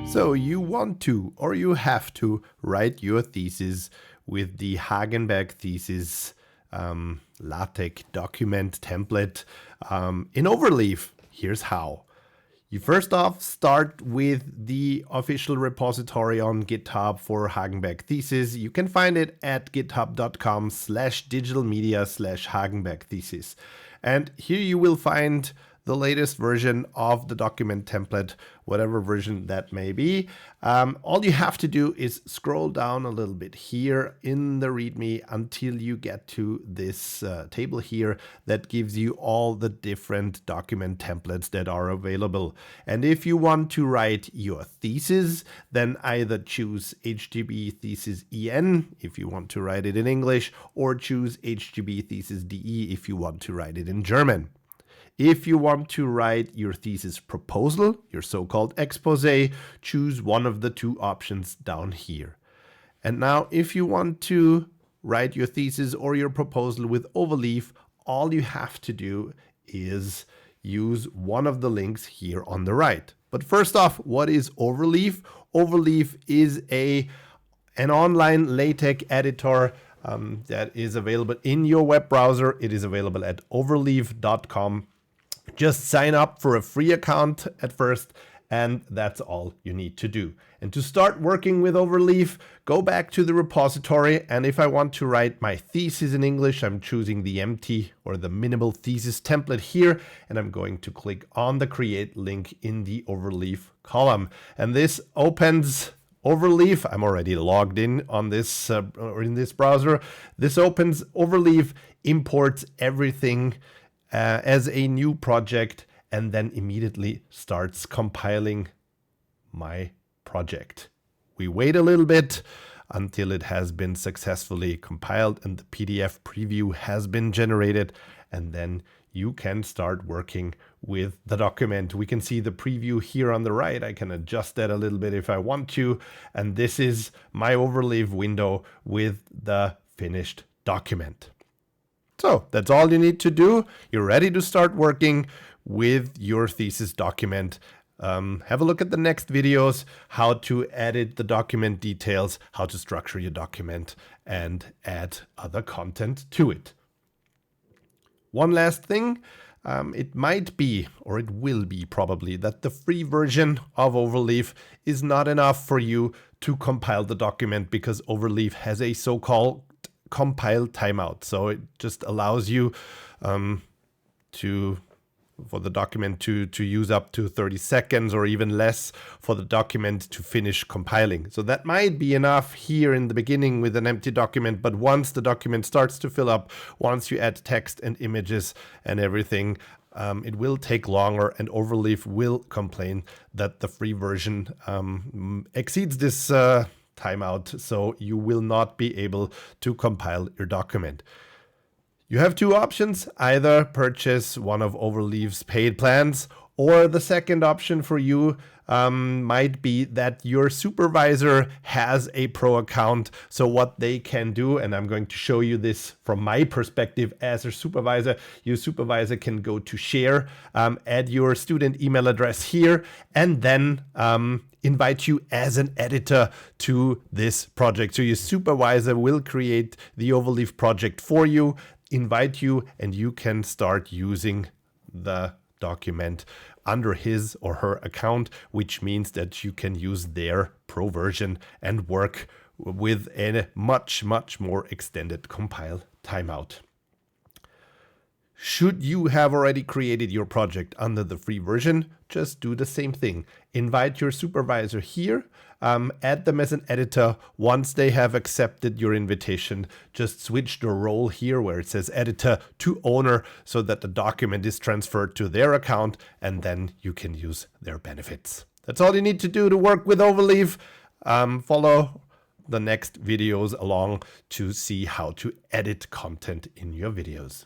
So you want to, or you have to, write your thesis with the Hagenberg Thesis LaTeX document template in Overleaf. Here's how. You first off start with the official repository on GitHub for Hagenberg Thesis. You can find it at github.com/digitalmedia/Hagenberg Thesis. And here you will find the latest version of the document template, whatever version that may be. All you have to do is scroll down a little bit here in the README until you get to this table here that gives you all the different document templates that are available. And if you want to write your thesis, then either choose HGB Thesis EN if you want to write it in English, or choose HGB Thesis DE if you want to write it in German. If you want to write your thesis proposal, your so-called exposé, choose one of the two options down here. And now if you want to write your thesis or your proposal with Overleaf, all you have to do is use one of the links here on the right. But first off, what is Overleaf? Overleaf is an online LaTeX editor that is available in your web browser. It is available at overleaf.com. Just sign up for a free account at first, and that's all you need to do. And to start working with Overleaf, go back to the repository, and if I want to write my thesis in English, I'm choosing the empty or the minimal thesis template here, and I'm going to click on the create link in the Overleaf column. And this opens Overleaf. I'm already logged in on this or in this browser. This opens Overleaf, imports everything as a new project, and then immediately starts compiling my project. We wait a little bit until it has been successfully compiled and the PDF preview has been generated, and then you can start working with the document. We can see the preview here on the right. I can adjust that a little bit if I want to, and this is my Overleaf window with the finished document. So that's all you need to do. You're ready to start working with your thesis document. Have a look at the next videos, how to edit the document details, how to structure your document, and add other content to it. One last thing, it might be, or it will be probably, that the free version of Overleaf is not enough for you to compile the document, because Overleaf has a so-called compile timeout. So it just allows you for the document to use up to 30 seconds or even less for the document to finish compiling. So that might be enough here in the beginning with an empty document, but once the document starts to fill up, once you add text and images and everything, it will take longer, and Overleaf will complain that the free version exceeds this timeout, so you will not be able to compile your document. You have two options: either purchase one of Overleaf's paid plans, or the second option for you might be that your supervisor has a pro account. So what they can do, and I'm going to show you this from my perspective as a supervisor, your supervisor can go to share, add your student email address here, and then invite you as an editor to this project. So your supervisor will create the Overleaf project for you, invite you, and you can start using the document under his or her account, which means that you can use their pro version and work with a much more extended compile timeout. Should you have already created your project under the free version, just do the same thing. Invite your supervisor here, add them as an editor. Once they have accepted your invitation, just switch the role here where it says editor to owner so that the document is transferred to their account, and then you can use their benefits. That's all you need to do to work with Overleaf. Follow the next videos along to see how to edit content in your videos.